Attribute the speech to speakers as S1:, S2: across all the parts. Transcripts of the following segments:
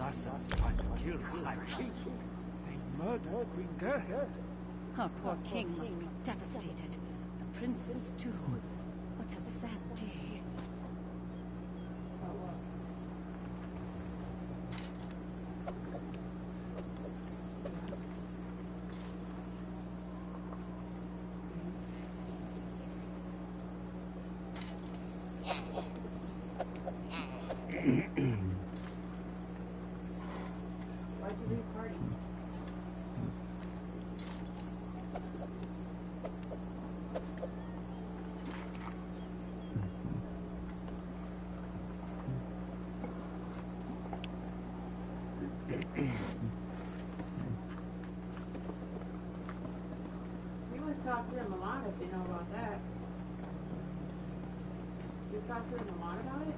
S1: assassins tried to kill the High King. They murdered Queen Gerhard.
S2: Our poor king must be devastated. The princess, too. What a sad day.
S3: Talk to them a lot if you know about that. You talk to them a lot about it?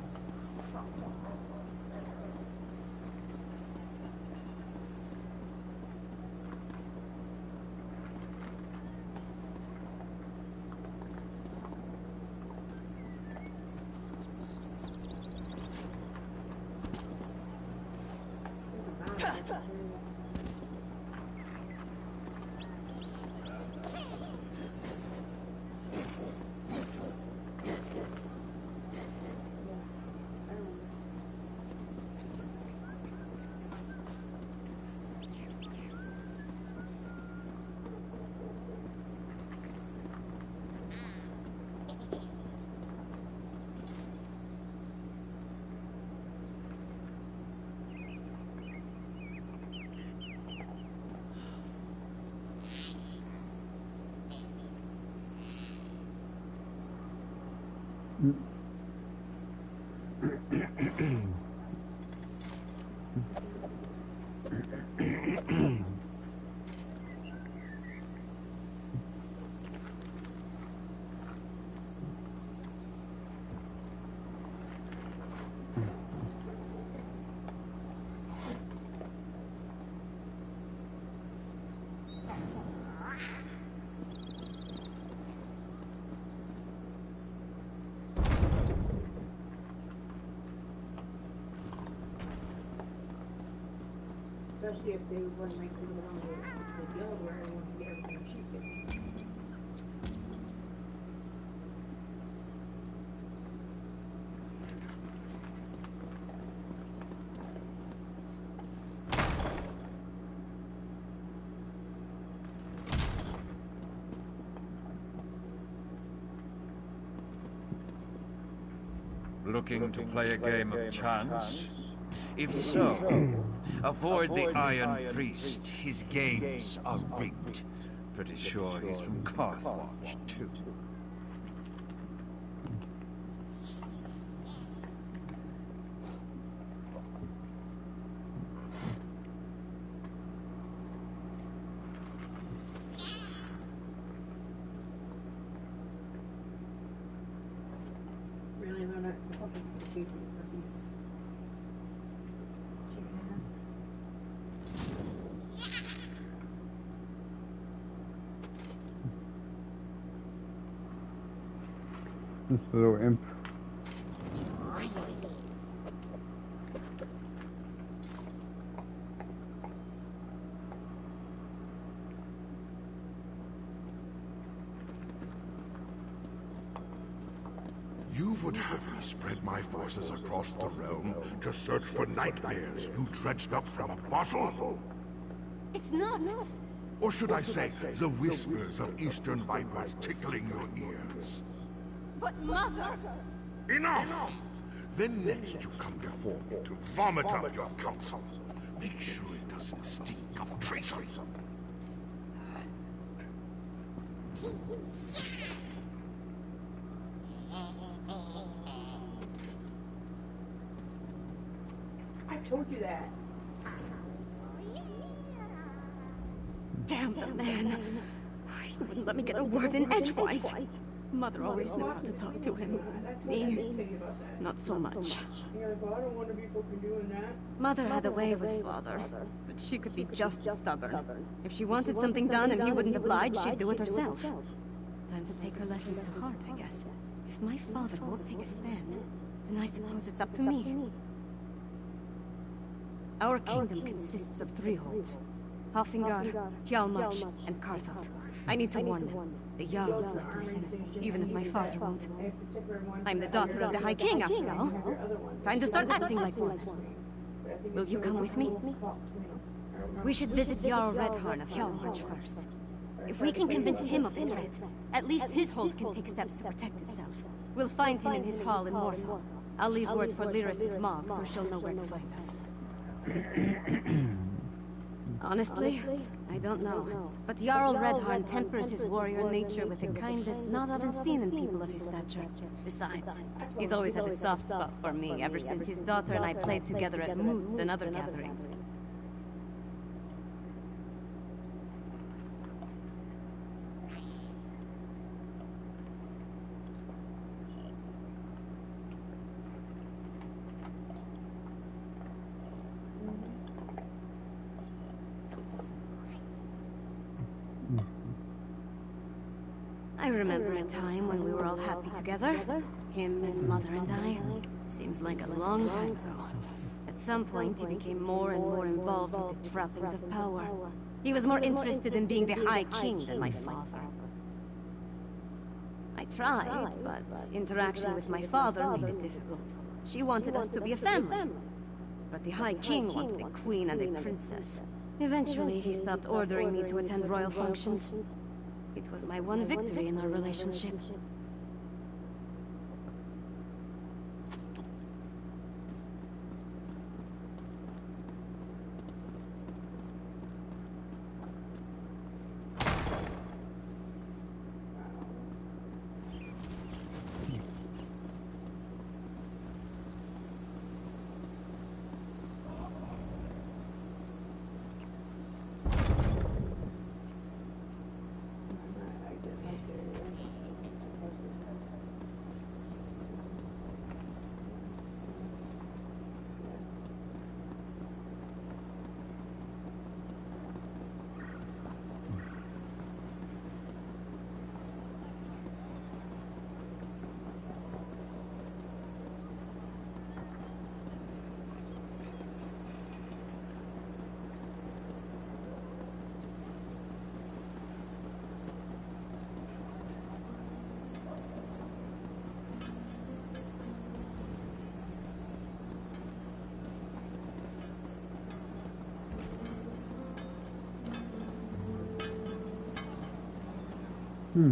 S3: Especially if they want to make it along the guild where everyone can get everything cheap.
S1: Looking to play a game of chance? If so, avoid the Iron Priest. His games are rigged. Pretty sure he's from Carthwatch, too.
S3: Really, they're not fucking people.
S4: This little imp.
S5: You would have me spread my forces across the realm to search for nightmares you dredged up from a bottle?
S2: It's not!
S5: Or should I say, the whispers of eastern vipers tickling your ears?
S2: But Mother!
S5: Enough! Then next you come before me to vomit up your counsel. Make sure it doesn't stink of treason.
S3: I told you that.
S2: Damn the man! He wouldn't let me get a word in edgewise. Mother always knew how to talk to him. Me, not so much. Mother had a way with Father, but she could be just as stubborn. If she wanted something done and he wouldn't oblige, she'd do it herself. Time to take her lessons to heart, I guess. If my father won't take a stand, then I suppose it's up to me. Our kingdom consists of 3 holds. Hafengar, Hjalmarch, and Karthald. I need to warn them. The Jarls might listen, even if my father won't. I'm the daughter of the High King, after all. Time to start acting like one. Will you come with me? We should visit Jarl Redharn of Hjalmarch first. If we can convince him of the threat, at least his hold can take steps to protect itself. We'll find him in his hall in Morthal. I'll leave word for Lyris with Mog, so she'll know where to find us. Honestly, I don't know. But Jarl Redharn tempers his warrior nature with a kindness not often seen in people of his stature. Besides, he's always had a soft spot for me ever since his daughter and I played together at moots and other gatherings. I remember a time when we were all happy together. Him and Mother and I. Seems like a long time ago. At some point, he became more and more involved with the trappings of power. He was more interested in being the High King than my father. I tried, but interaction with my father made it difficult. She wanted us to be a family. But the High King wanted a queen and a princess. Eventually, he stopped ordering me to attend royal functions. It was my one victory in our relationship.
S4: I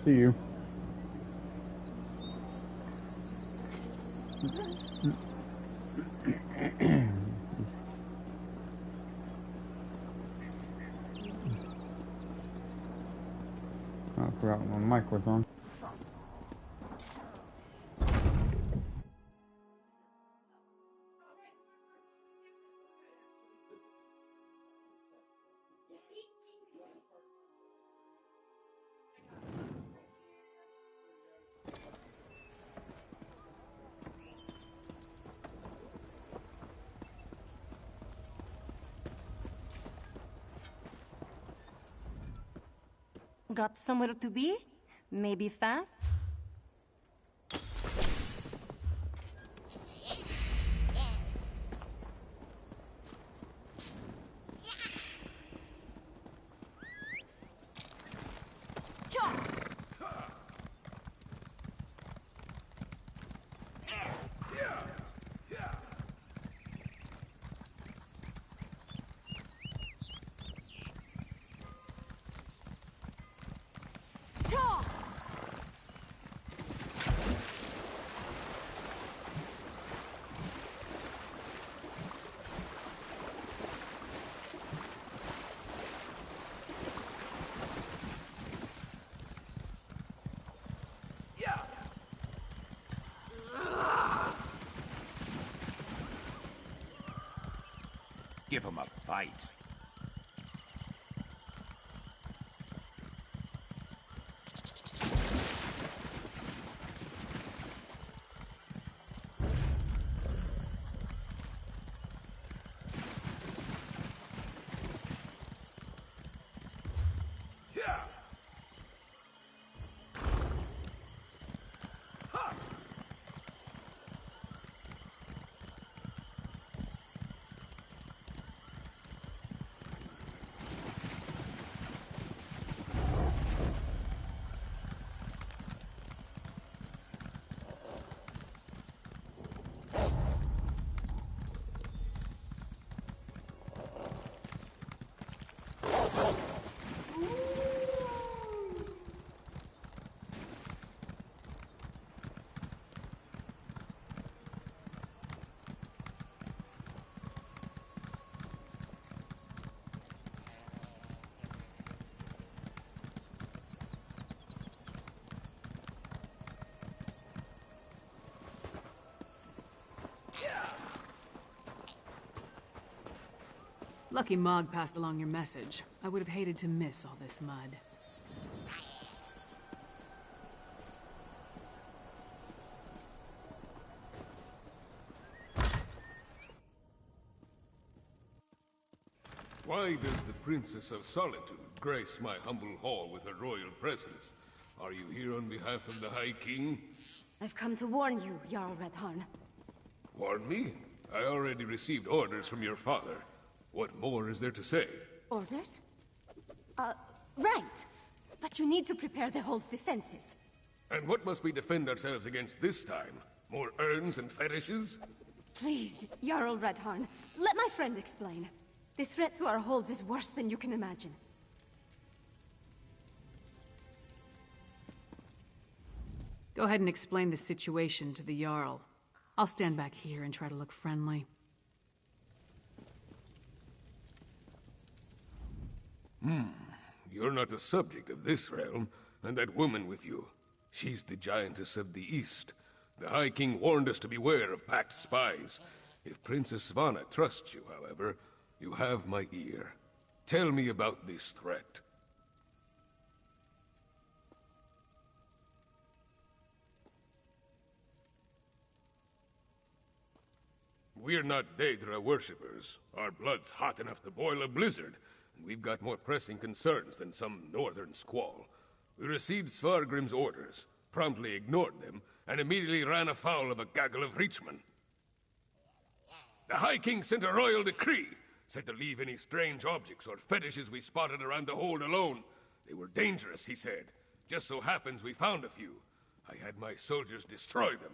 S4: see you. I forgot my mic was on.
S6: Got somewhere to be? Maybe fast?
S1: Give him a fight.
S7: Lucky Mog passed along your message. I would have hated to miss all this mud.
S5: Why does the Princess of Solitude grace my humble hall with her royal presence? Are you here on behalf of the High King?
S2: I've come to warn you, Jarl Redharn.
S5: Warn me? I already received orders from your father. What more is there to say?
S2: Orders? Right. But you need to prepare the hold's defenses.
S5: And what must we defend ourselves against this time? More urns and fetishes?
S2: Please, Jarl Redharn, let my friend explain. The threat to our holds is worse than you can imagine.
S7: Go ahead and explain the situation to the Jarl. I'll stand back here and try to look friendly.
S5: You're not the subject of this realm, and that woman with you. She's the giantess of the East. The High King warned us to beware of packed spies. If Princess Svanna trusts you, however, you have my ear. Tell me about this threat. We're not Daedra worshippers. Our blood's hot enough to boil a blizzard, and we've got more pressing concerns than some northern squall. We received Svargrim's orders, promptly ignored them, and immediately ran afoul of a gaggle of Reachmen. The High King sent a royal decree, said to leave any strange objects or fetishes we spotted around the hold alone. They were dangerous, he said. Just so happens we found a few. I had my soldiers destroy them.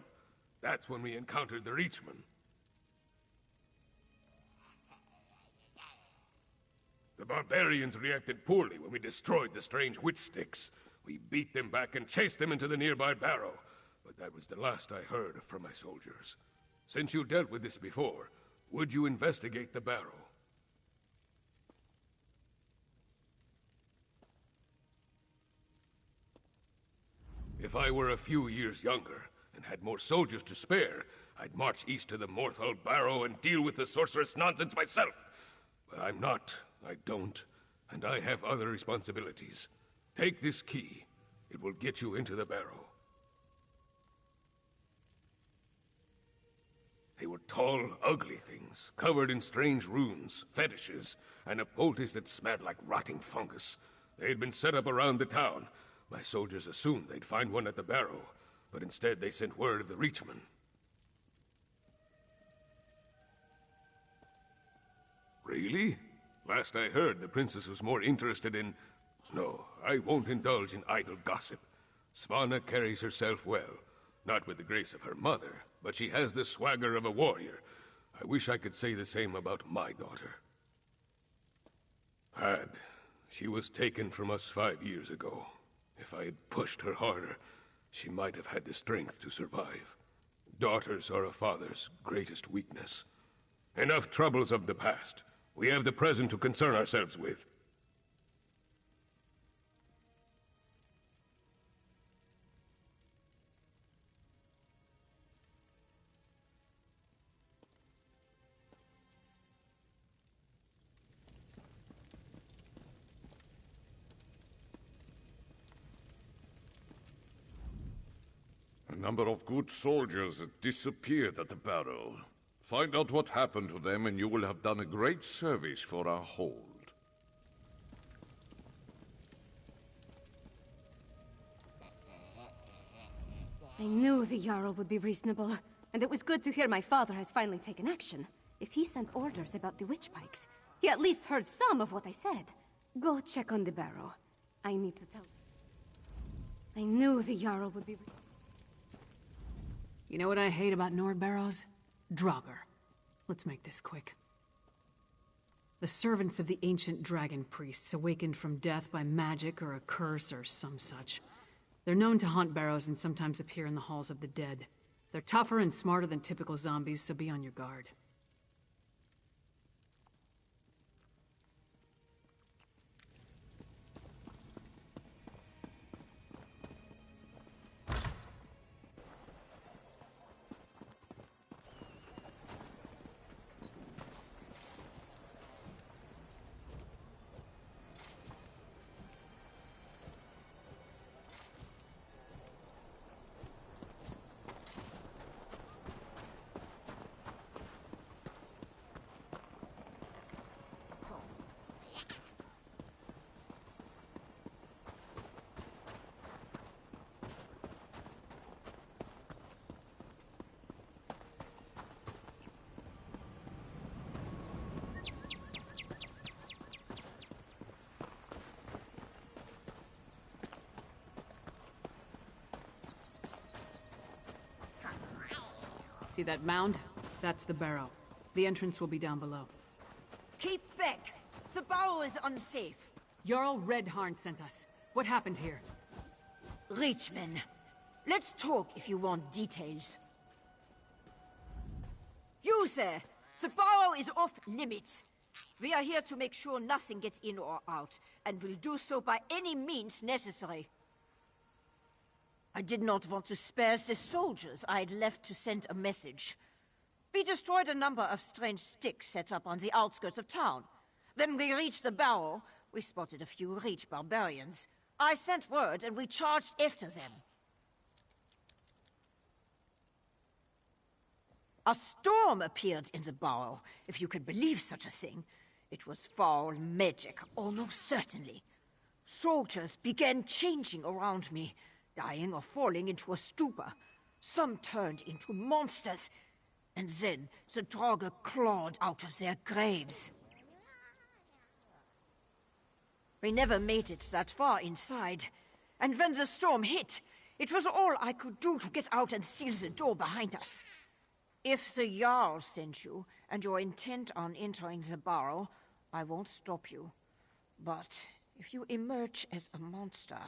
S5: That's when we encountered the Reachmen. The barbarians reacted poorly when we destroyed the strange witch sticks. We beat them back and chased them into the nearby barrow. But that was the last I heard from my soldiers. Since you dealt with this before, would you investigate the barrow? If I were a few years younger, and had more soldiers to spare, I'd march east to the Morthal Barrow and deal with the sorceress nonsense myself. But I'm not. I don't. And I have other responsibilities. Take this key. It will get you into the barrow. They were tall, ugly things, covered in strange runes, fetishes, and a poultice that smelled like rotting fungus. They had been set up around the town. My soldiers assumed they'd find one at the barrow, but instead they sent word of the Reachmen. Really? Last I heard, the princess was more interested in... No, I won't indulge in idle gossip. Svanna carries herself well. Not with the grace of her mother, but she has the swagger of a warrior. I wish I could say the same about my daughter. She was taken from us 5 years ago. If I had pushed her harder, she might have had the strength to survive. Daughters are a father's greatest weakness. Enough troubles of the past. We have the present to concern ourselves with.
S8: A number of good soldiers had disappeared at the barrow. Find out what happened to them and you will have done a great service for our hold.
S2: I knew the Jarl would be reasonable, and it was good to hear my father has finally taken action. If he sent orders about the witch pikes, he at least heard some of what I said. Go check on the barrow. I need to tell... I knew the Jarl would be...
S7: You know what I hate about Nord barrows? Draugr. Let's make this quick. The servants of the ancient dragon priests, awakened from death by magic or a curse or some such. They're known to haunt barrows and sometimes appear in the halls of the dead. They're tougher and smarter than typical zombies, so be on your guard. See that mound? That's the barrow. The entrance will be down below.
S9: Keep back! The barrow is unsafe.
S7: Jarl Redharn sent us. What happened here?
S9: Reachman, let's talk if you want details. You, sir, the barrow is off limits. We are here to make sure nothing gets in or out, and will do so by any means necessary. I did not want to spare the soldiers I'd left to send a message. We destroyed a number of strange sticks set up on the outskirts of town. When we reached the barrow, we spotted a few Reach barbarians. I sent word and we charged after them. A storm appeared in the barrow, if you could believe such a thing. It was foul magic, almost certainly. Soldiers began changing around me, dying or falling into a stupor. Some turned into monsters, and then the Draugr clawed out of their graves. We never made it that far inside, and when the storm hit, it was all I could do to get out and seal the door behind us. If the Jarl sent you, and you're intent on entering the barrow, I won't stop you. But if you emerge as a monster...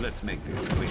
S1: Let's make this quick.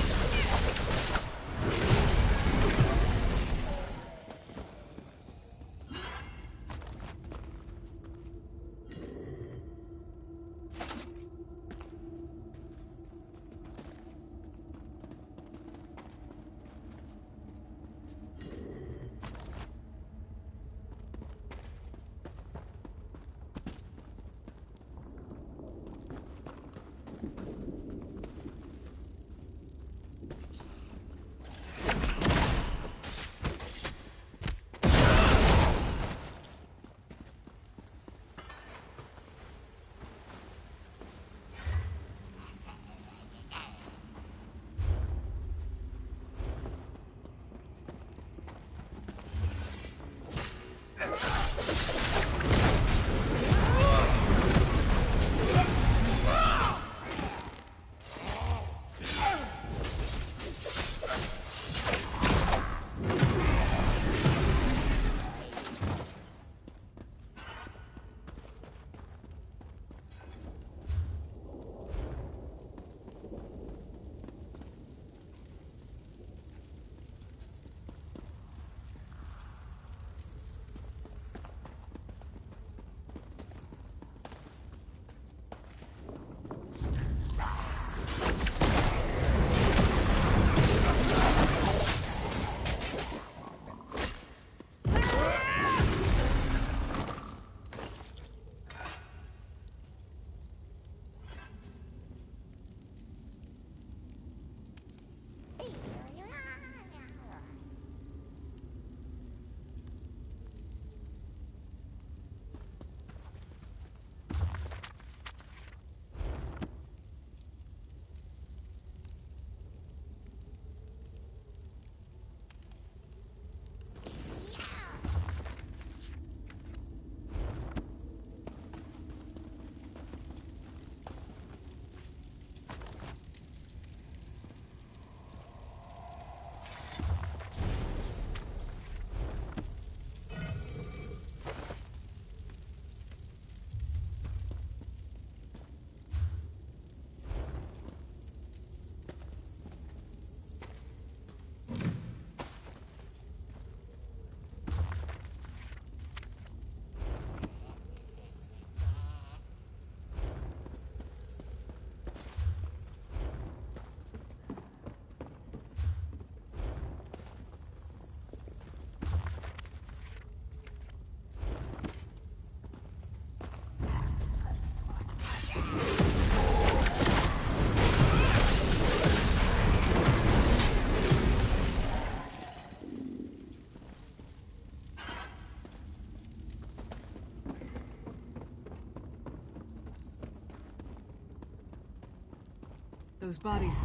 S7: Those bodies,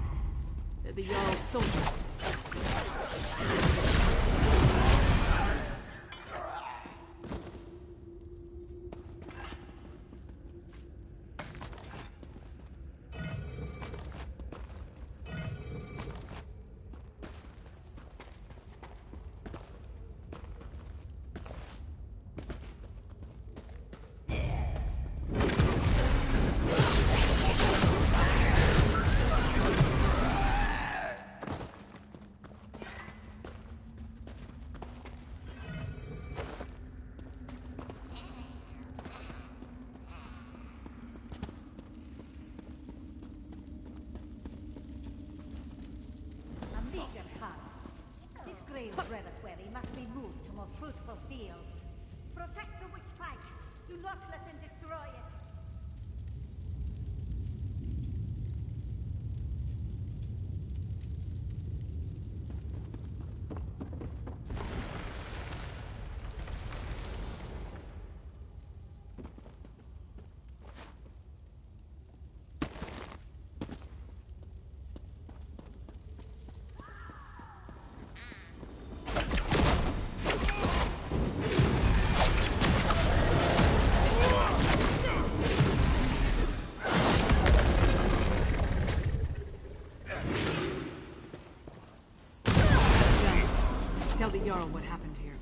S7: they're the Jarl's soldiers.
S10: Reliquary must be moved to more fruitful fields. Protect the witch pike. Do not let them destroy it.
S7: Tell the Jarl what happened here.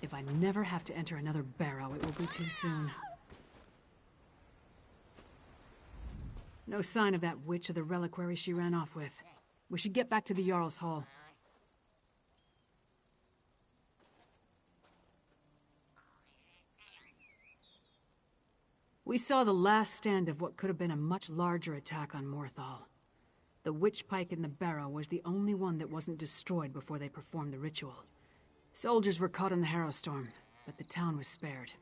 S7: If I never have to enter another barrow, it will be too soon. No sign of that witch or the reliquary she ran off with. We should get back to the Jarl's Hall. We saw the last stand of what could have been a much larger attack on Morthal. The witch pike in the barrow was the only one that wasn't destroyed before they performed the ritual. Soldiers were caught in the Harrow Storm, but the town was spared.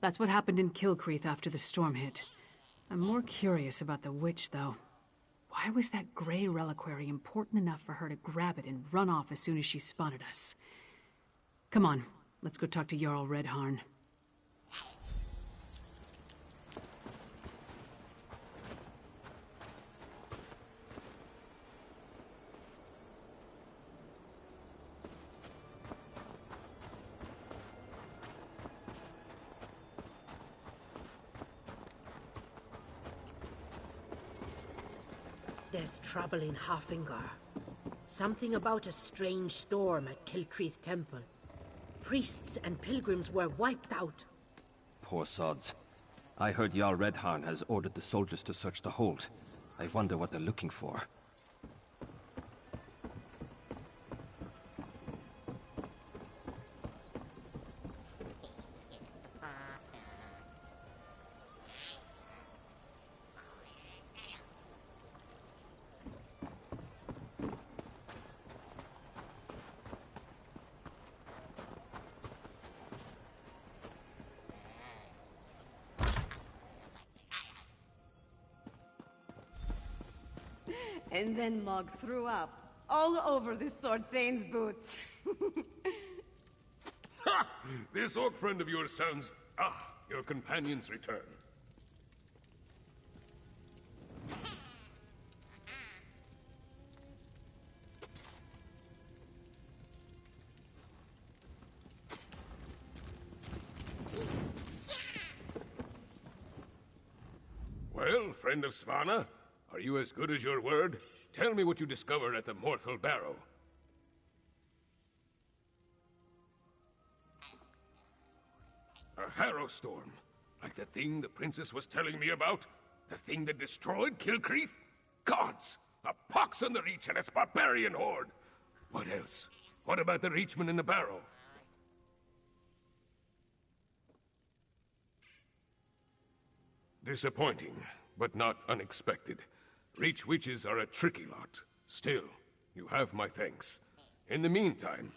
S7: That's what happened in Kilcreath after the storm hit. I'm more curious about the witch, though. Why was that gray reliquary important enough for her to grab it and run off as soon as she spotted us? Come on, let's go talk to Jarl Redharn.
S11: There's trouble in Hafengar. Something about a strange storm at Kilcreath Temple. Priests and pilgrims were wiped out.
S12: Poor sods. I heard Jarl Redharn has ordered the soldiers to search the hold. I wonder what they're looking for.
S2: And then Mog threw up all over the Sword Thane's boots.
S5: Ha! This orc friend of yours sounds... Ah, your companion's return. Well, friend of Svanna, are you as good as your word? Tell me what you discovered at the Morthal Barrow. A harrow storm. Like the thing the princess was telling me about? The thing that destroyed Kilcreath? Gods! A pox on the Reach and its barbarian horde! What else? What about the Reachman in the barrow? Disappointing, but not unexpected. Reach witches are a tricky lot. Still, you have my thanks. In the meantime,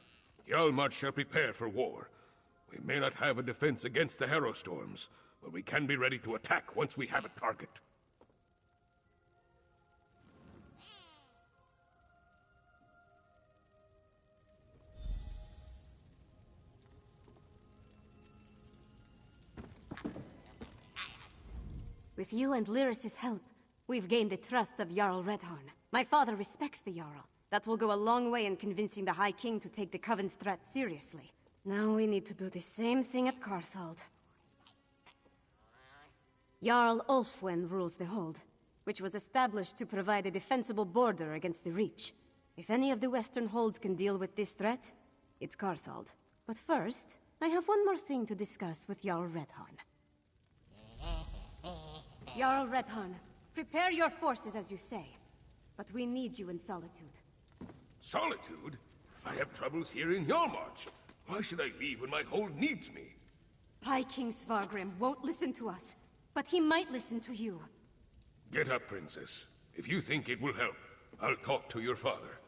S5: Hjalmar shall prepare for war. We may not have a defense against the Harrow Storms, but we can be ready to attack once we have a target.
S2: With you and Lyris's help, we've gained the trust of Jarl Redharn. My father respects the Jarl. That will go a long way in convincing the High King to take the Coven's threat seriously. Now we need to do the same thing at Carthald. Jarl Ulfwen rules the Hold, which was established to provide a defensible border against the Reach. If any of the Western Holds can deal with this threat, it's Carthald. But first, I have one more thing to discuss with Jarl Redharn. Jarl Redharn, prepare your forces as you say. But we need you in Solitude.
S5: Solitude? I have troubles here in Hjalmarch. Why should I leave when my hold needs me?
S2: High King Svargrim won't listen to us, but he might listen to you.
S5: Get up, Princess. If you think it will help, I'll talk to your father.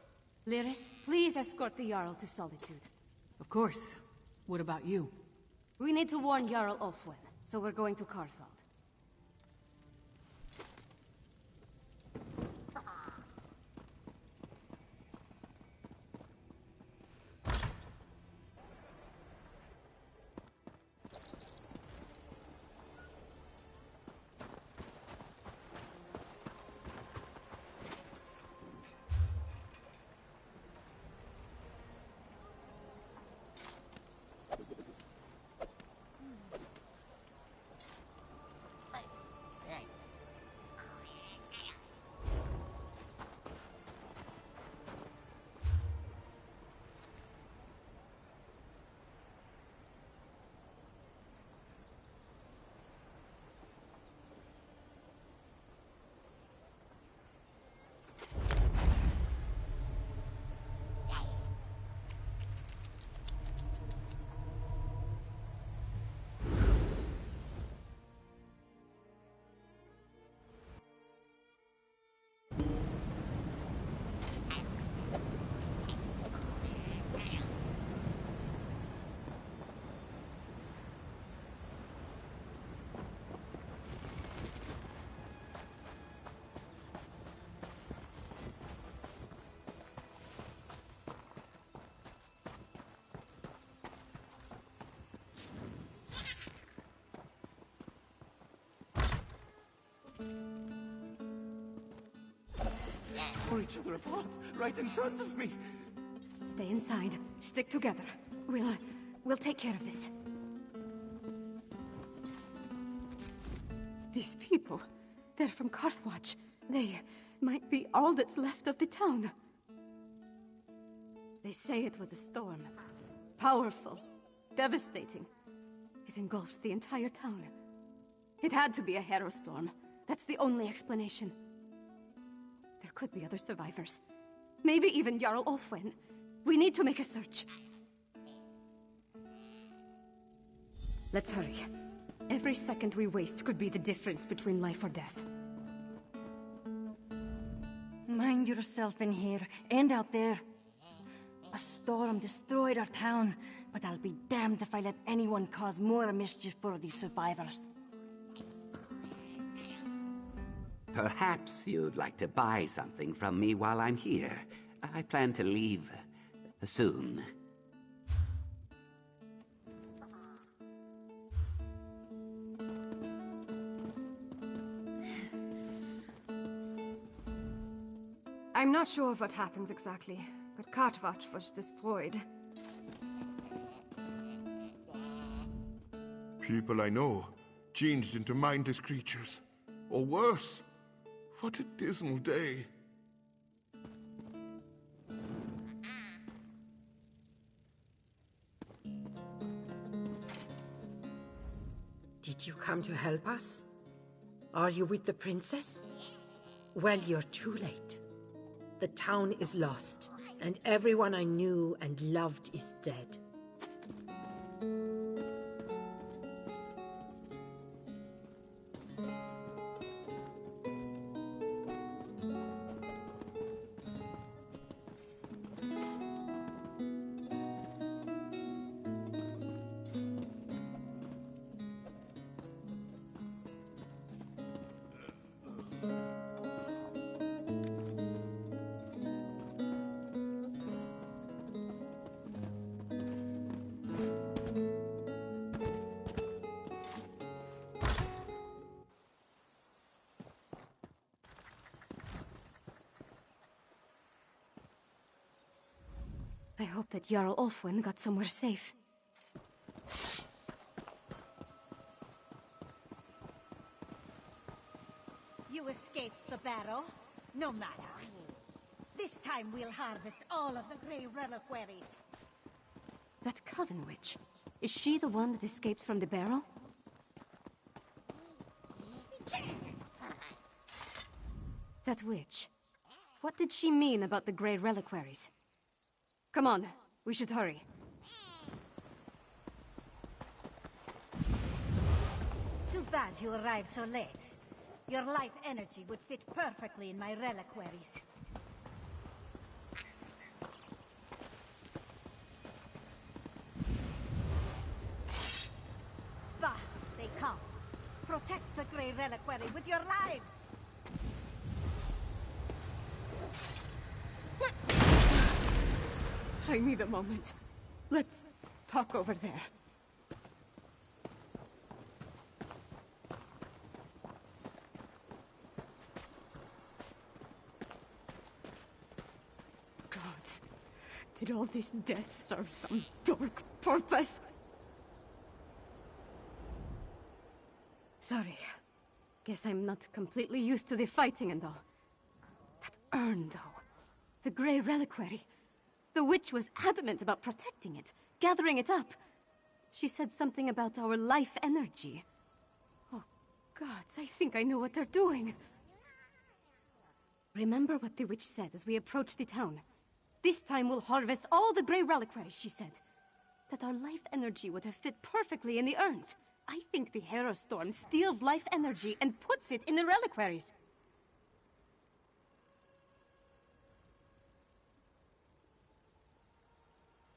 S2: Lyris, please escort the Jarl to Solitude.
S7: Of course. What about you?
S2: We need to warn Jarl Ulfwen, so we're going to Carthald.
S1: tore each other apart, right in front of me.
S2: Stay inside. Stick together. We'll take care of this. These people, they're from Carthwatch. They might be all that's left of the town. They say it was a storm. Powerful. Devastating. It engulfed the entire town. It had to be a hero storm. That's the only explanation. There could be other survivors. Maybe even Jarl Ulfwin. We need to make a search. Let's hurry. Every second we waste could be the difference between life or death.
S6: Mind yourself in here and out there. A storm destroyed our town, but I'll be damned if I let anyone cause more mischief for the survivors.
S13: Perhaps you'd like to buy something from me while I'm here. I plan to leave soon.
S2: I'm not sure of what happens exactly, but Carthwatch was destroyed.
S14: People I know changed into mindless creatures. Or worse. What a dismal day.
S11: Did you come to help us? Are you with the princess? Well, you're too late. The town is lost, and everyone I knew and loved is dead.
S2: I hope that Jarl Ulfwin got somewhere safe.
S10: You escaped the barrow? No matter. This time we'll harvest all of the Grey Reliquaries.
S2: That Coven Witch. Is she the one that escaped from the barrow? That witch. What did she mean about the Grey Reliquaries? Come on, we should hurry.
S10: Too bad you arrived so late. Your life energy would fit perfectly in my reliquaries. Bah, they come. Protect the Grey Reliquary with your lives!
S2: I need a moment. Let's talk over there. Gods, did all this death serve some dark purpose? Sorry. Guess I'm not completely used to the fighting and all. That urn, though. The Grey Reliquary. The witch was adamant about protecting it, gathering it up. She said something about our life energy. Oh, gods, I think I know what they're doing. Remember what the witch said as we approached the town. This time we'll harvest all the Grey Reliquaries, she said. That our life energy would have fit perfectly in the urns. I think the Hero Storm steals life energy and puts it in the reliquaries.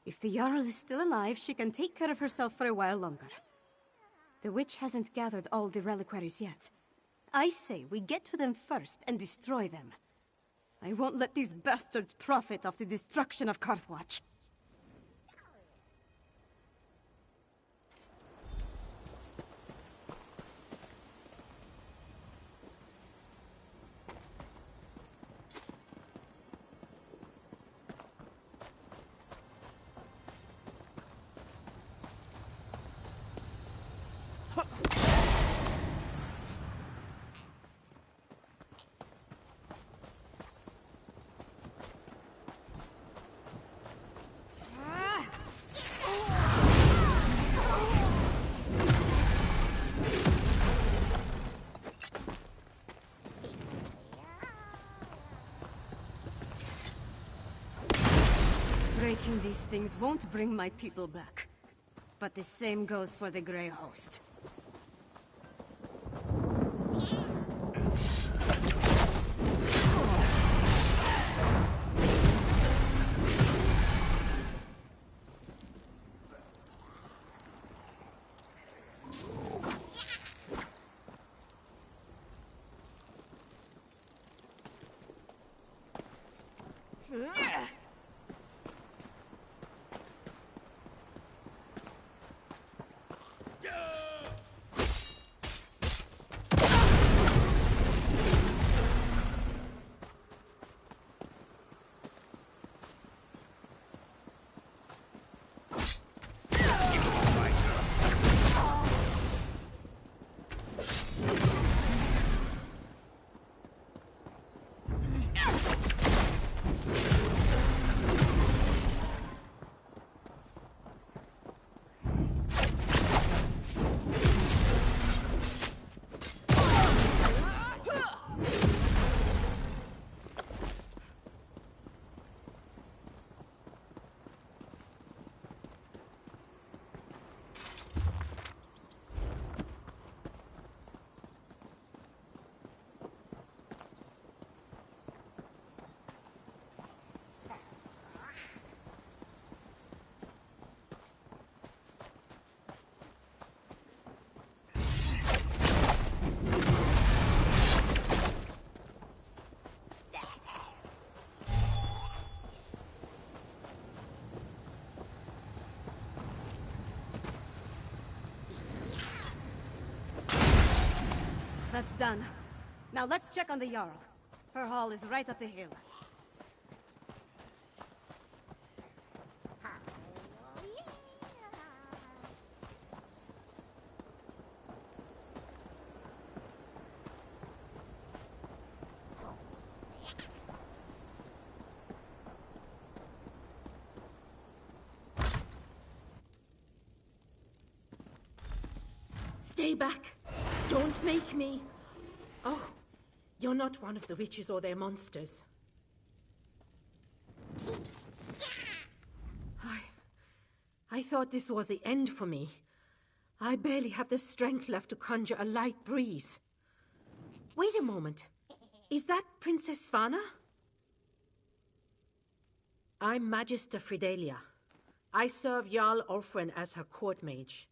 S2: If the Jarl is still alive, she can take care of herself for a while longer. The witch hasn't gathered all the reliquaries yet. I say we get to them first and destroy them. I won't let these bastards profit off the destruction of Carthwatch. Making these things won't bring my people back. But the same goes for the Grey Host. That's done. Now let's check on the Jarl. Her hall is right up the hill.
S11: Stay back! Don't make me! Oh, you're not one of the witches or their monsters. I thought this was the end for me. I barely have the strength left to conjure a light breeze. Wait a moment. Is that Princess Svanna? I'm Magister Fridelia. I serve Jarl Ulfren as her court mage.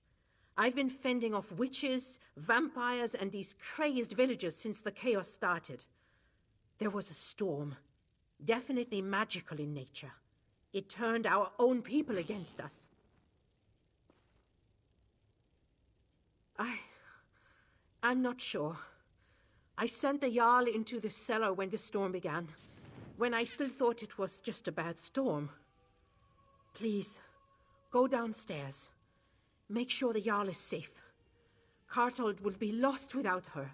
S11: I've been fending off witches, vampires, and these crazed villagers since the chaos started. There was a storm, definitely magical in nature. It turned our own people against us. I'm not sure. I sent the Jarl into the cellar when the storm began, when I still thought it was just a bad storm. Please, go downstairs. Make sure the Jarl is safe. Cartold will be lost without her.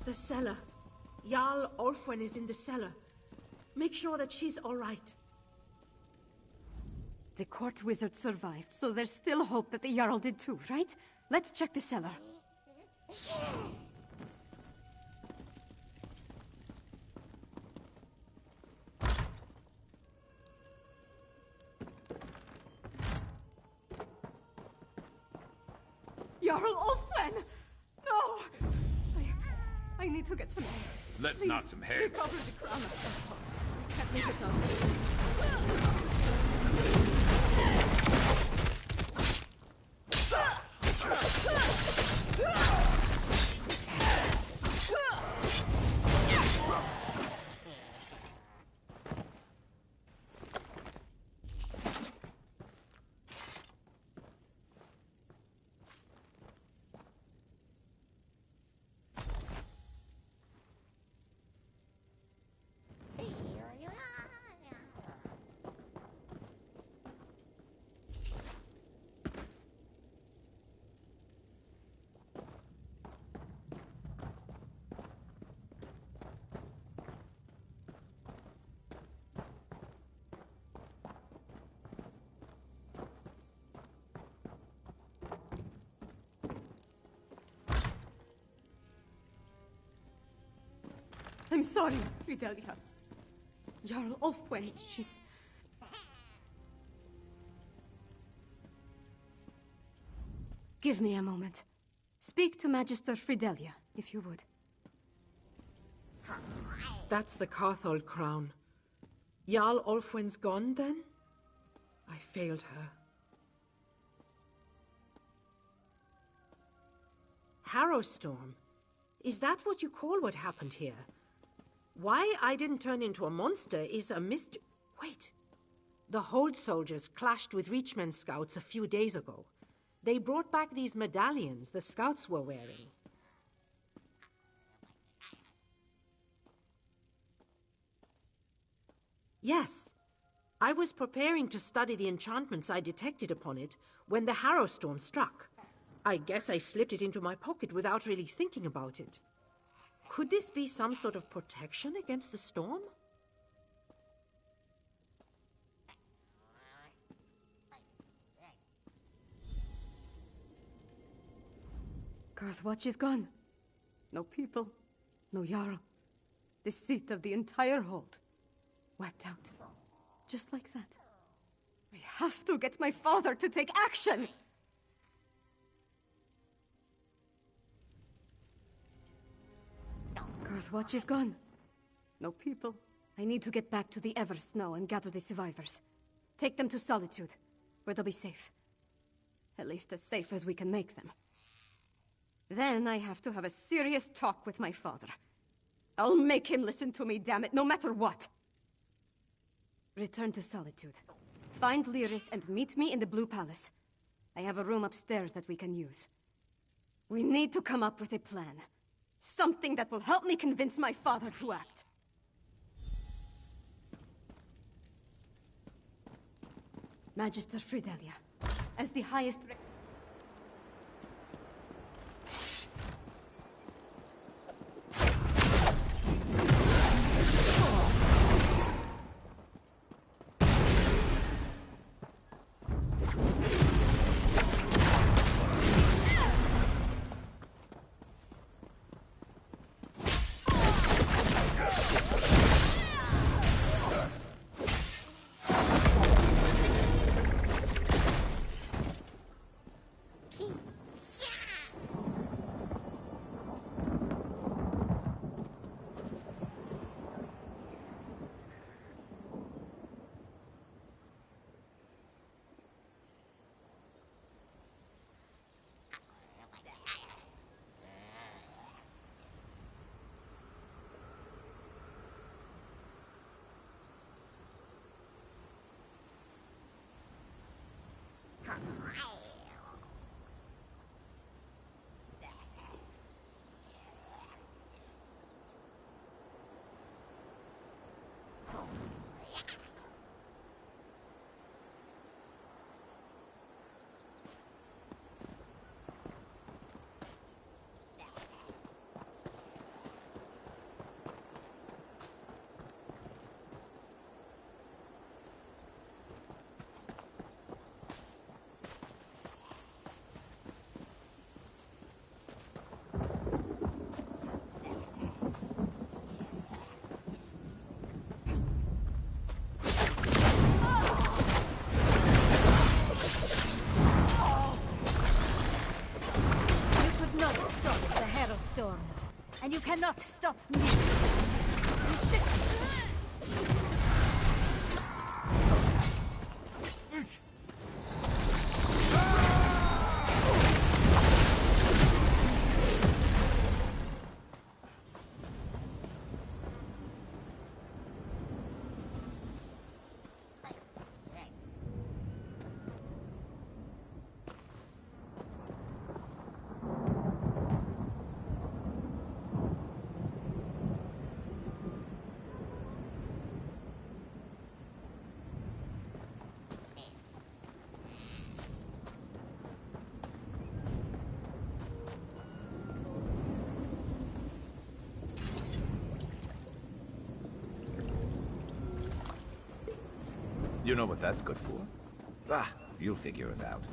S11: The cellar. Jarl Ulfwen is in the cellar. Make sure that she's all right.
S2: The court wizard survived, so there's still hope that the Jarl did too, right? Let's check the cellar. Jarl Ulfwen! No! I need to get some hay.
S1: Let's
S2: Please,
S1: knock some heads.
S2: Recover the crown of Carthage. I can't leave it now. I'm sorry, Fridelia. Jarl Ulfwen, she's... Give me a moment. Speak to Magister Fridelia, if you would.
S11: That's the Carthold crown. Jarl Ulfwen's gone, then? I failed her. Harrowstorm? Is that what you call what happened here? Why I didn't turn into a monster is a mystery. Wait. The Hold soldiers clashed with Reachman's scouts a few days ago. They brought back these medallions the scouts were wearing. Yes. I was preparing to study the enchantments I detected upon it when the Harrowstorm struck. I guess I slipped it into my pocket without really thinking about it. Could this be some sort of protection against the storm?
S2: Karthwatch is gone. No people, no Jarl. The seat of the entire hold. Wiped out. Just like that. I have to get my father to take action! Karthwatch is gone. No people. I need to get back to the Eversnow and gather the survivors. Take them to Solitude, where they'll be safe. At least as safe as we can make them. Then I have to have a serious talk with my father. I'll make him listen to me, damn it, no matter what! Return to Solitude. Find Lyris and meet me in the Blue Palace. I have a room upstairs that we can use. We need to come up with a plan. Something that will help me convince my father to act. Magister Fridelia, as the highest...
S10: And you cannot stop me.
S15: You know what that's good for? Ah, you'll figure it out.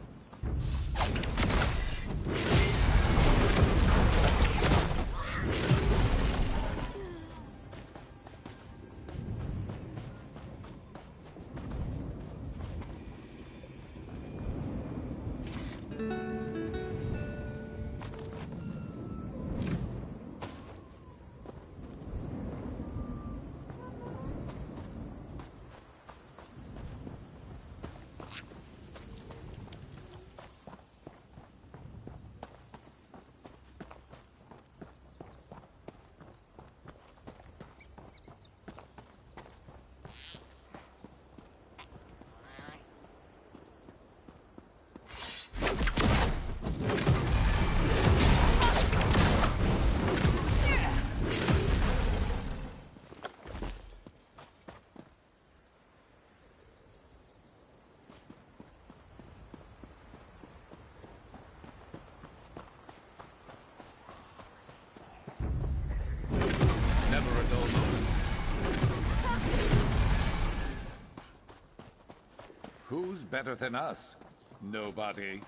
S15: Who's better than us? Nobody.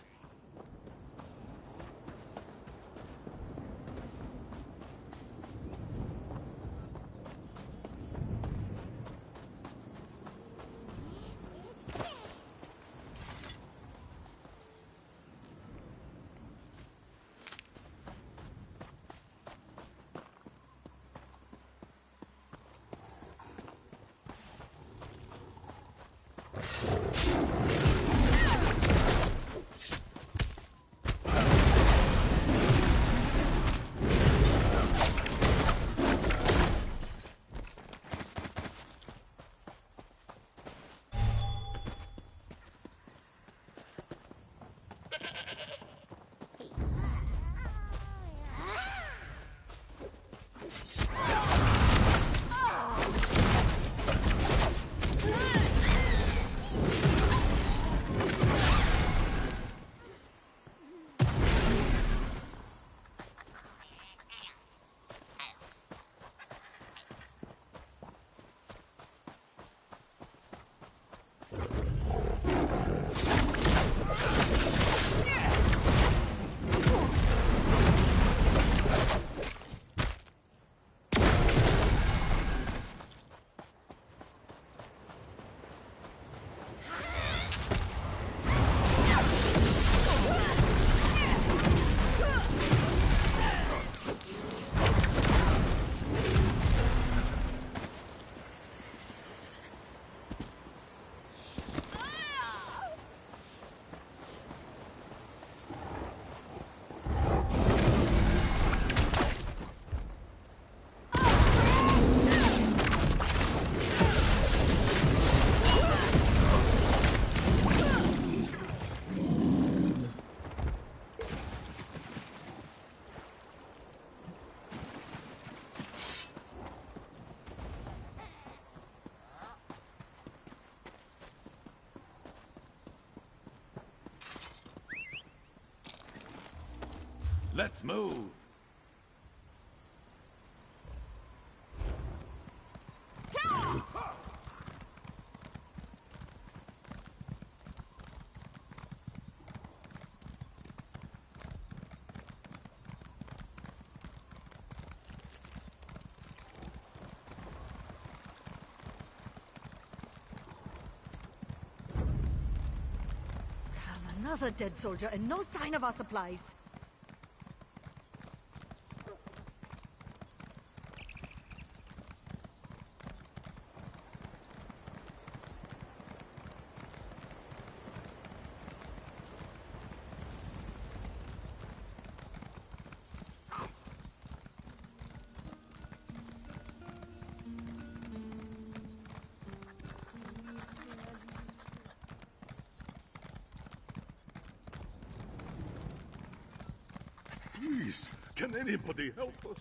S15: Let's move.
S9: Another dead soldier and no sign of our supplies.
S14: Please, can anybody help us?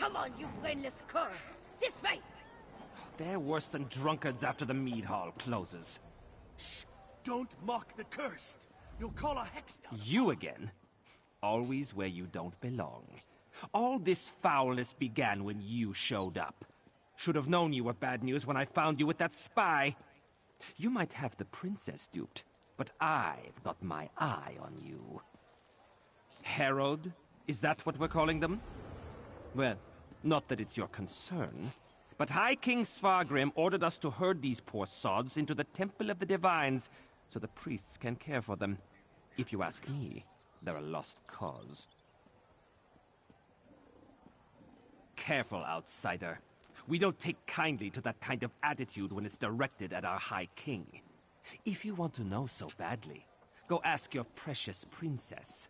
S9: Come on, you brainless cur! This way!
S12: They're worse than drunkards after the mead hall closes.
S16: Shh! Don't mock the cursed. You'll call a hex down.
S12: You again? Always where you don't belong. All this foulness began when you showed up. Should have known you were bad news when I found you with that spy. You might have the princess duped, but I've got my eye on you. Herald? Is that what we're calling them? Well, not that it's your concern, but High King Svargrim ordered us to herd these poor sods into the Temple of the Divines so the priests can care for them. If you ask me, they're a lost cause. Careful, outsider. We don't take kindly to that kind of attitude when it's directed at our High King. If you want to know so badly, go ask your precious princess.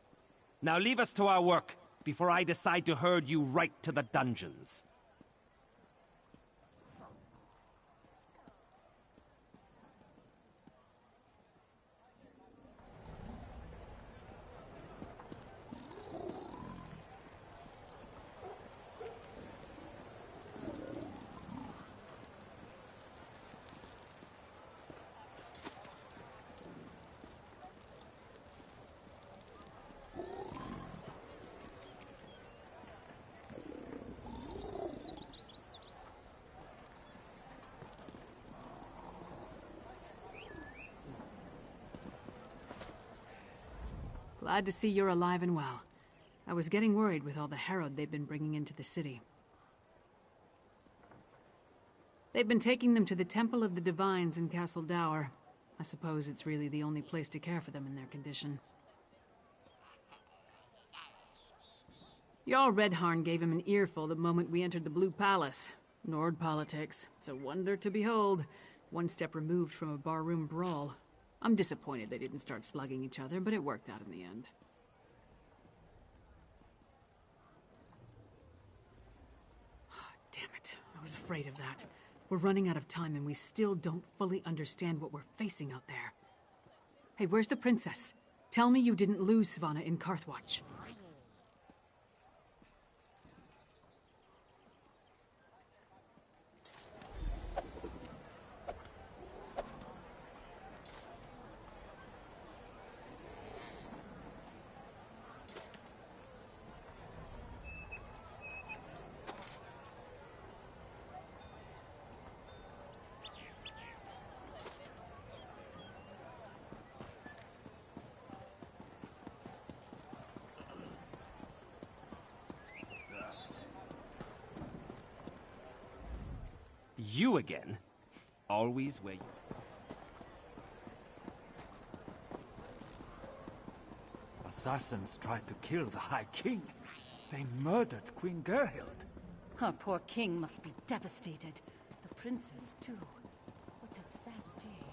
S12: Now leave us to our work before I decide to herd you right to the dungeons.
S7: Glad to see you're alive and well. I was getting worried with all the herald they've been bringing into the city. They've been taking them to the Temple of the Divines in Castle Dower. I suppose it's really the only place to care for them in their condition. Jarl Redharn gave him an earful the moment we entered the Blue Palace. Nord politics. It's a wonder to behold. One step removed from a barroom brawl. I'm disappointed they didn't start slugging each other, but it worked out in the end. Damn it. I was afraid of that. We're running out of time and we still don't fully understand what we're facing out there. Hey, where's the princess? Tell me you didn't lose Svanna in Carthwatch.
S12: You again? Always where you...
S1: Assassins tried to kill the High King. They murdered Queen Gerhild.
S2: Our poor king must be devastated. The princess, too. What a sad day.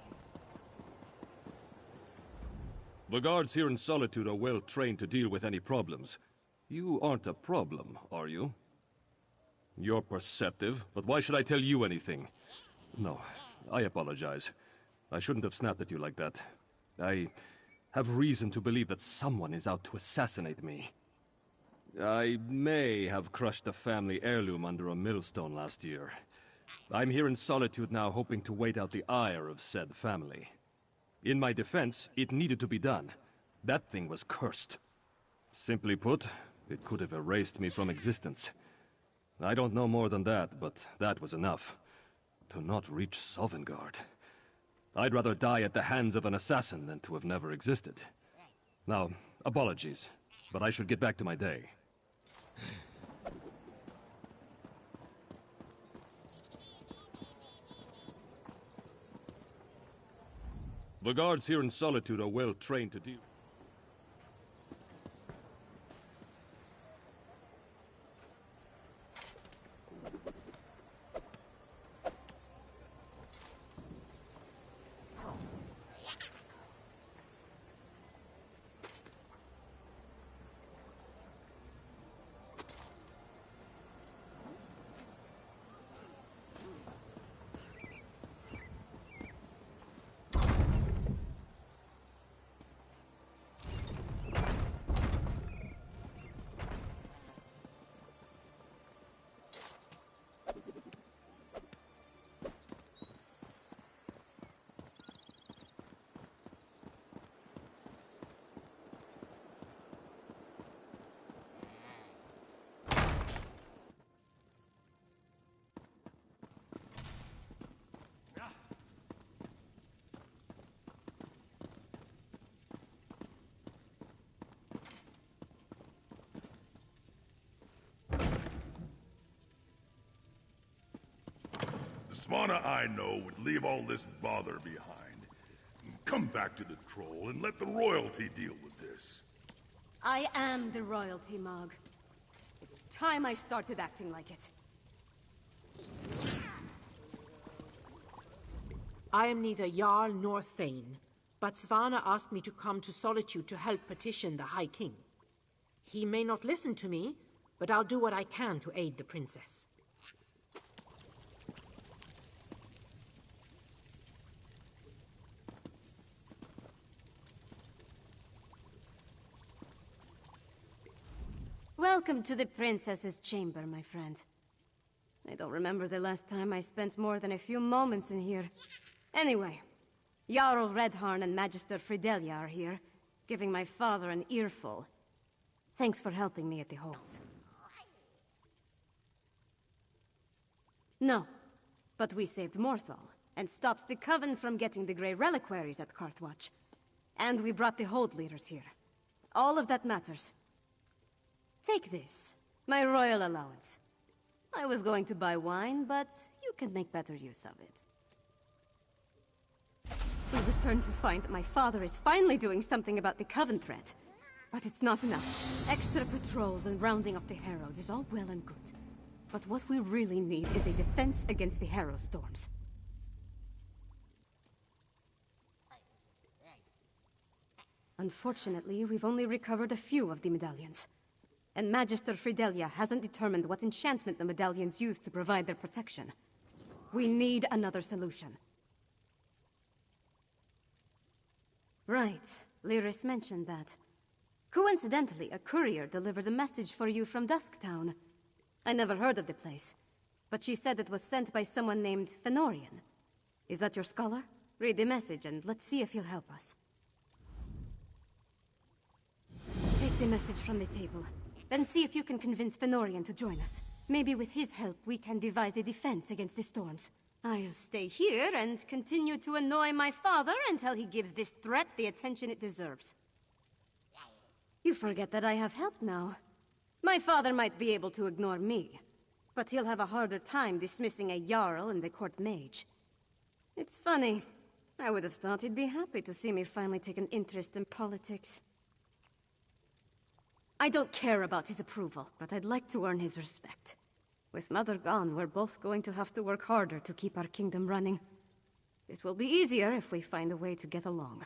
S5: The guards here in Solitude are well trained to deal with any problems. You aren't a problem, are you? You're perceptive, but why should I tell you anything? No, I apologize. I shouldn't have snapped at you like that. I have reason to believe that someone is out to assassinate me. I may have crushed a family heirloom under a millstone last year. I'm here in Solitude now, hoping to wait out the ire of said family. In my defense, it needed to be done. That thing was cursed. Simply put, it could have erased me from existence. I don't know more than that, but that was enough. To not reach Sovngarde. I'd rather die at the hands of an assassin than to have never existed. Now, apologies, but I should get back to my day. The guards here in Solitude are well trained to deal...
S17: Svanna I know would leave all this bother behind. Come back to the troll and let the royalty deal with this.
S2: I am the royalty, Mog. It's time I started acting like it.
S11: I am neither Jarl nor Thane, but Svanna asked me to come to Solitude to help petition the High King. He may not listen to me, but I'll do what I can to aid the princess.
S2: Welcome to the princess's chamber, my friend. I don't remember the last time I spent more than a few moments in here. Anyway, Jarl Redharn and Magister Fridelia are here, giving my father an earful. Thanks for helping me at the holds. No, but we saved Morthal, and stopped the Coven from getting the Grey Reliquaries at Carthwatch. And we brought the Hold leaders here. All of that matters. Take this, my royal allowance. I was going to buy wine, but you can make better use of it. We return to find that my father is finally doing something about the Coven threat. But it's not enough. Extra patrols and rounding up the Heralds is all well and good. But what we really need is a defense against the Harrow storms. Unfortunately, we've only recovered a few of the medallions. And Magister Fridelia hasn't determined what enchantment the medallions use to provide their protection. We need another solution. Right, Lyris mentioned that. Coincidentally, a courier delivered a message for you from Dusktown. I never heard of the place, but she said it was sent by someone named Fenorian. Is that your scholar? Read the message and let's see if he'll help us. Take the message from the table. Then see if you can convince Fenorian to join us. Maybe with his help we can devise a defense against the storms. I'll stay here and continue to annoy my father until he gives this threat the attention it deserves. You forget that I have help now. My father might be able to ignore me, but he'll have a harder time dismissing a Jarl and the court mage. It's funny. I would have thought he'd be happy to see me finally take an interest in politics. I don't care about his approval, but I'd like to earn his respect. With Mother gone, we're both going to have to work harder to keep our kingdom running. It will be easier if we find a way to get along.